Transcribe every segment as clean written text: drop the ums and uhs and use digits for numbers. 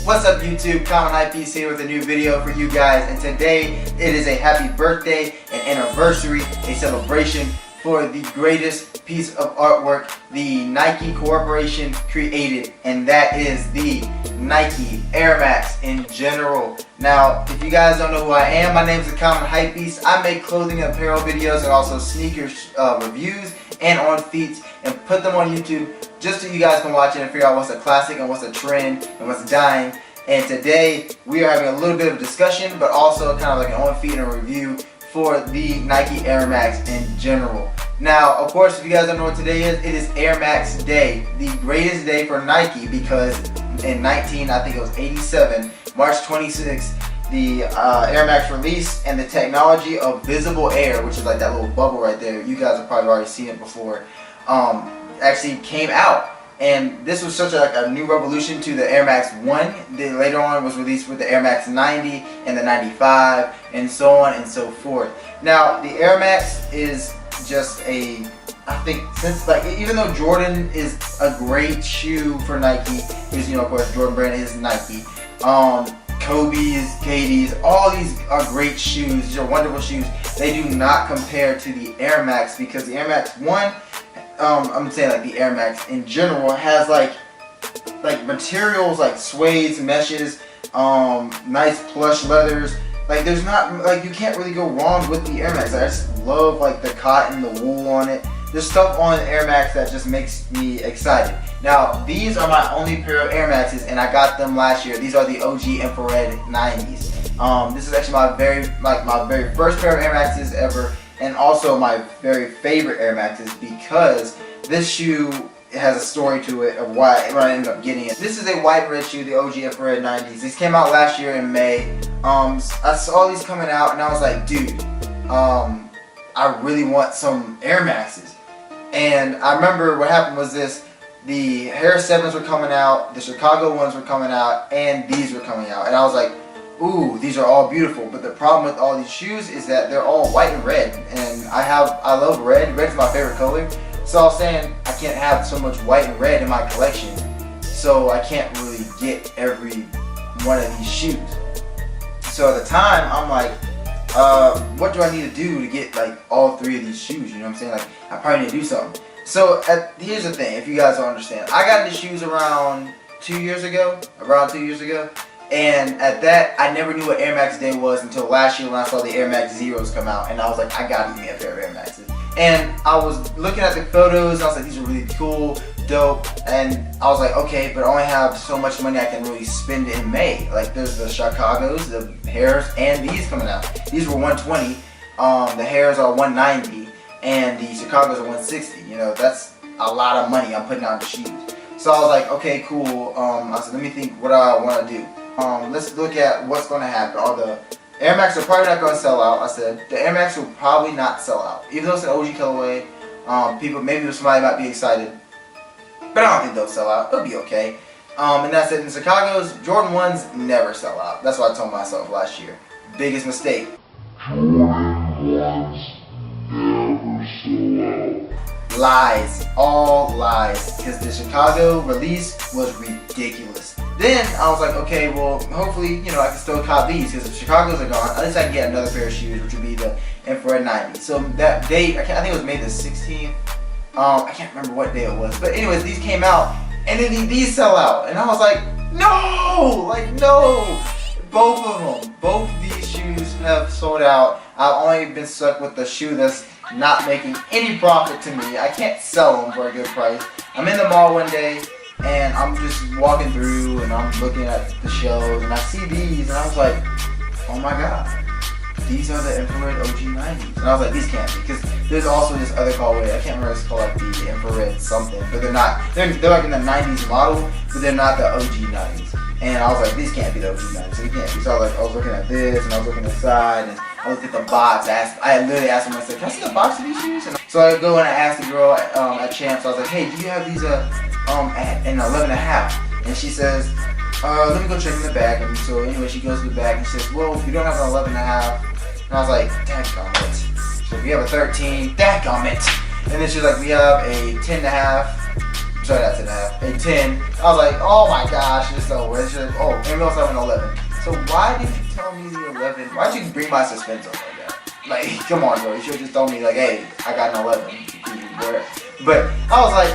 What's up YouTube, Common Hypebeast here with a new video for you guys, and today it is a happy birthday, an anniversary, a celebration for the greatest piece of artwork the Nike Corporation created, and that is the Nike Airmax in general. Now, if you guys don't know who I am, my name is the Common Hypebeast. I make clothing and apparel videos and also sneakers reviews and on feet and put them on YouTube just so you guys can watch it and figure out what's a classic and what's a trend and what's dying. And today we are having a little bit of discussion, but also kind of like an on feet and a review for the Nike Air Max in general. Now, of course, if you guys don't know what today is, it is Air Max Day, the greatest day for Nike, because in I think it was 87, March 26th, the Air Max released, and the technology of visible air, which is like that little bubble right there, you guys have probably already seen it before, actually came out. And this was such a new revolution to the Air Max 1. Then later on was released with the Air Max 90 and the 95 and so on and so forth. Now the Air Max is just I think since even though Jordan is a great shoe for Nike, because of course Jordan brand is Nike. Kobe's, KD's, all these are great shoes. These are wonderful shoes. They do not compare to the Air Max, because the Air Max 1, I'm saying like the Air Max in general, has like materials like suedes, meshes, nice plush leathers. Like there's not, you can't really go wrong with the Air Max. I just love like the cotton, the wool on it. There's stuff on Air Max that just makes me excited. Now these are my only pair of Air Maxes, and I got them last year. These are the OG infrared 90s. This is actually my very first pair of Air Maxes ever, and also my very favorite Air Maxes, because this shoe has a story to it of why I ended up getting it. This is a white and red shoe, the OG infrared 90s. These came out last year in May. I saw these coming out and I was like, dude, I really want some Air Maxes. And I remember what happened was this: the Hair 7s were coming out, the Chicago ones were coming out, and these were coming out. And I was like, ooh, these are all beautiful. But the problem with all these shoes is that they're all white and red, and I love red. Red's my favorite color. So I was saying I can't have so much white and red in my collection, so I can't really get every one of these shoes. So at the time, I'm like, what do I need to do to get like all three of these shoes? You know what I'm saying? Like, I probably need to do something. So here's the thing, if you guys don't understand, I got into shoes around 2 years ago, and at that, I never knew what Air Max Day was until last year when I saw the Air Max Zeros come out, and I was like, I gotta get a pair of Air Maxes. And I was looking at the photos, and I was like, these are really cool, dope, and I was like, okay, but I only have so much money I can really spend in May. Like, there's the Chicagos, the Hairs, and these coming out. These were 120, the Hairs are 190, and the Chicagos are 160. That's a lot of money I'm putting out the shoes. So I was like, okay, cool. I said, let me think what I want to do. Let's look at what's going to happen. All the Air Max are probably not going to sell out. I said the Air Max will probably not sell out, even though it's an OG colorway. Maybe somebody might be excited, but I don't think they'll sell out. It'll be okay. And that's it. In Chicago's, Jordan 1s never sell out. That's what I told myself last year. Biggest mistake. Jordan 1s never sell out. Lies, all lies, because the Chicago release was ridiculous. Then I was like, okay, well, hopefully, I can still cop these, because if Chicago's are gone, at least I can get another pair of shoes, which would be the infrared 90. So that date, I think it was May the 16th. I can't remember what day it was, but anyways, these came out, and then these sell out, and I was like, no, no. Both of them, both these shoes have sold out. I've only been stuck with the shoe that's not making any profit to me. I can't sell them for a good price. I'm in the mall one day, and I'm just walking through, and I'm looking at the shelves, and I see these, and I was like, oh my god, these are the infrared OG 90s. And I was like, these can't be, because there's also this other colorway, I can't remember what it's called, like the infrared something, but they're like in the 90s model, but they're not the OG 90s. And I was like, these can't be the OG 90s, so they can't be. So I was looking at this, and I was looking inside, and I looked at the box. I literally asked them, I said, can I see the box of these shoes? And so I go and I asked the girl at Champs, I was like, hey, do you have these at an 11.5? And she says, let me go check in the back. And so anyway, she goes to the back and she says, well, we don't have an 11.5. And I was like, dadgummit. So we have a 13, dadgummit. And then she's like, we have a 10.5. sorry, that's an F, a 10. I was like, oh my gosh, it's over. It's just, oh, and we also have an 11. So why did you tell me the 11? Why did you bring my suspense up like that? Like, come on, bro. You should have just told me, like, hey, I got an 11. But I was like,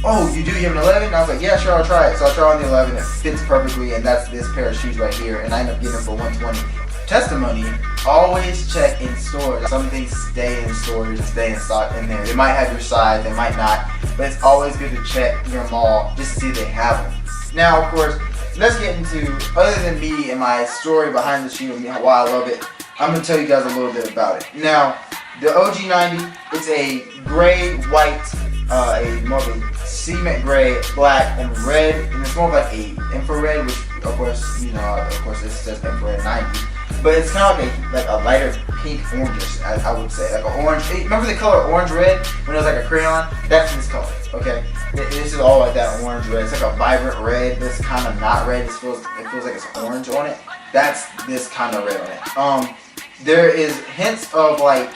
oh, you have an 11? And I was like, yeah, sure, I'll try it. So I try on the 11. It fits perfectly, and that's this pair of shoes right here. And I end up getting them for $120. Testimony, always check in stores. Some things stay in stores, stay in stock in there. They might have your size, they might not, but it's always good to check your mall just to see if they have them. Now, of course, let's get into, other than me and my story behind the shoe and why I love it, I'm going to tell you guys a little bit about it. Now, the OG90, it's a gray, white, a more of a cement gray, black, and red, and it's more of like a infrared, which of course, you know, of course it says infrared 90. But it's kind of like a lighter pink orangish, I would say. Like an orange. Remember the color orange red when it was like a crayon? That's this color, okay? This is all like that orange red. It's like a vibrant red, but it's kind of not red. It feels like it's orange on it. That's this kind of red on it. There is hints of like,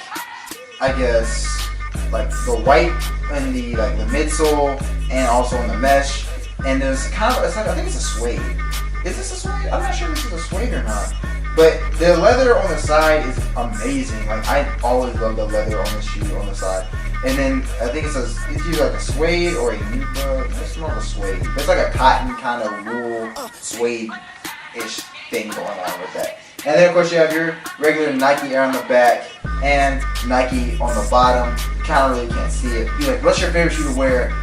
I guess, like the white in the like the midsole and also in the mesh. And there's kind of, it's like, I think it's a suede. Is this a suede? I'm not sure if this is a suede or not. But the leather on the side is amazing. Like, I always love the leather on the shoe on the side. And then I think it's either like a suede or a nubuck. It's more of a suede. But it's like a cotton kind of wool suede-ish thing going on with that. And then of course you have your regular Nike Air on the back and Nike on the bottom. You kind of really can't see it. You're like, what's your favorite shoe to wear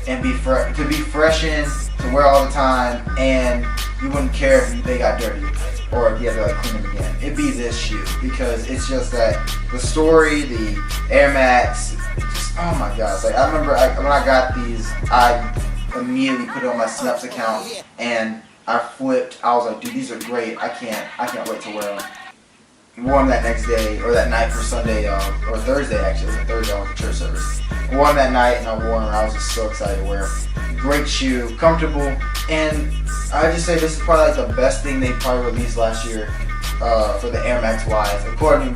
and be freshened, to wear all the time, and you wouldn't care if they got dirty or if you had to like clean them again? It'd be this shoe, because it's just that the story, the Airmax, just, oh my gosh. Like, I remember when I got these, I immediately put it on my Snaps account and I flipped. I was like, dude, these are great. I can't wait to wear them. Wore them that next day, or that night for Sunday, or Thursday actually. It was a Thursday, I went to church service. Wore them that night and I wore them and I was just so excited to wear them. Great shoe, comfortable, and I just say this is probably like the best thing they probably released last year for the Airmax wise, according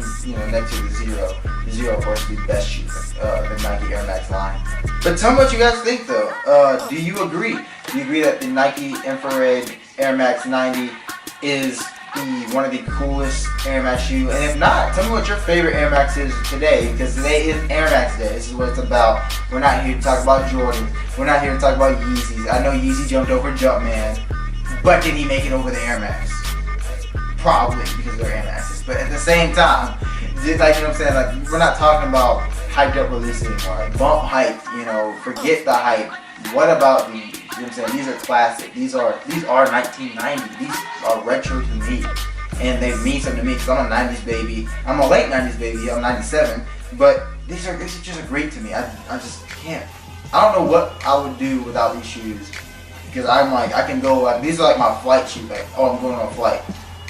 next to the Zero. The Zero, of course, is the best shoe, the Nike Airmax line. But tell me what you guys think though. Do you agree? Do you agree that the Nike Infrared Airmax 90 is one of the coolest Airmax shoe? And if not, tell me what your favorite Airmax is today, because today is Airmax Day. This is what it's about. We're not here to talk about Jordan. We're not here to talk about Yeezys. I know Yeezy jumped over Jumpman, but did he make it over the Airmax? Probably, because they're Airmaxes. But at the same time, like, you know what I'm saying? Like, we're not talking about hyped up releases anymore. Like, bump hype, forget the hype. What about these? You know what I'm saying? These are classic. These are 1990. These are retro to me. And they mean something to me because I'm a 90s baby. I'm a late 90s baby. I'm 97. But these are just great to me. I just can't. I don't know what I would do without these shoes. Because I'm like, I can go, like, these are like my flight shoes. Like, oh, I'm going on a flight,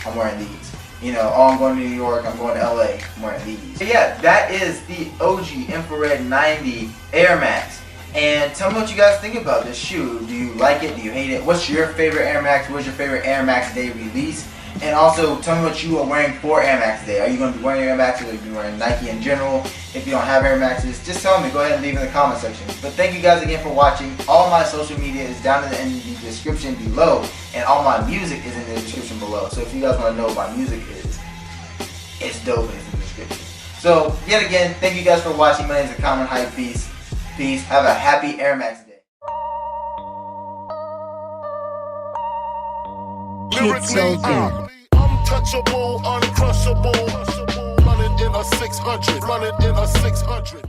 I'm wearing these. Oh, I'm going to New York, I'm going to LA, I'm wearing these. So yeah, that is the OG Infrared 90 Airmax. And tell me what you guys think about this shoe. Do you like it? Do you hate it? What's your favorite Airmax? What's your favorite Airmax Day release? And also, tell me what you are wearing for Airmax Day. Are you going to be wearing Airmaxes, or are you going to be wearing Nike in general? If you don't have Airmaxes, just tell me. Go ahead and leave in the comment section. But thank you guys again for watching. All my social media is down in the description below. And all my music is in the description below. So if you guys want to know what my music is, it's dope and it's in the description. So, yet again, thank you guys for watching. My name is Common Hype Beast. Peace. Have a happy Airmax Day. Untouchable, uncrushable, running in a 600, running in a 600.